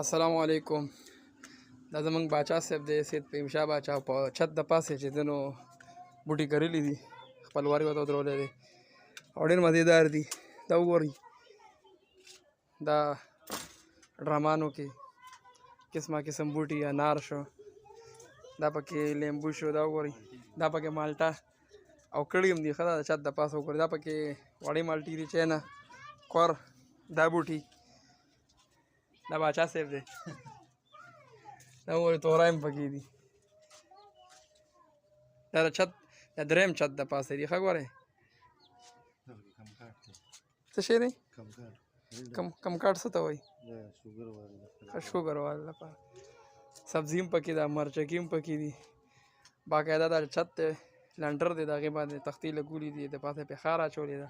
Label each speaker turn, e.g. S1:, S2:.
S1: السلام علیکم. دا زمونږ باچا صاحب دی، سید فهیم شاه باچا. په چت د پاسې چې ځینو بوټي کرلي دي، خپل وار ورته ودرولی دی او ډېر مزېدار دي. دا وګورئ، دا ډرامانو کې قسمه قسم بوټي، انار شو، دا پکې لیمبو شو، دا وګورئ، دا پکې مالټه او کړي هم دي. ښه ده، د چت د پاسه وګورئ، دا پکې وړې مالټې دي، چینه، کور، دا بوټي، دا باچا صاحب دی. دا وګورئ، تورای هم پکې دي. دا د چت د درېیم چت د پاسه دي. ښه ګورئ، څه شی دی؟ کمکاټ څه ته وایي؟ شوګر والا لپاره. سبزي هم پکې ده، مرچکي هم پکې دي. باقاعده دا چت دی، لنډر دی، د هغې باندې تختې لګولي دي، د پاسه یې پښه راچولې ده.